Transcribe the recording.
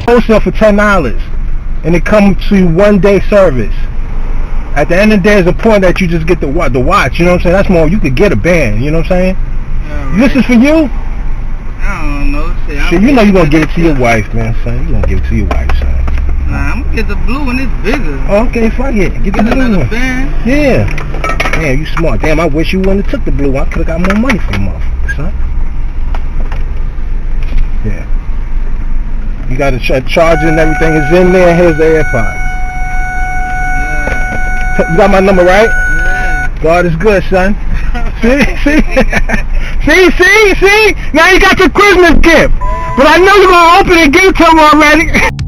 wholesale for $10, and it comes to 1-day service. At the end of the day, there's a point that you just get the watch. You know what I'm saying? That's more. You could get a band. You know what I'm saying? Right. This is for you. I don't know. Shit, you know you gonna give it to your wife, man, son. You gonna give it to your wife, son. Nah, I'm gonna get the blue one. It's bigger. Okay, fuck it. Get the blue one. Band. Yeah. Damn, you smart. Damn, I wish you wouldn't have took the blue one. I could have got more money from the motherfucker, son. Yeah. You got the charger and everything is in there. Here's the AirPod. Yeah. You got my number, right? Yeah. God is good, son. See? Now you got your Christmas gift. But I know you're going to open it and give it to him already.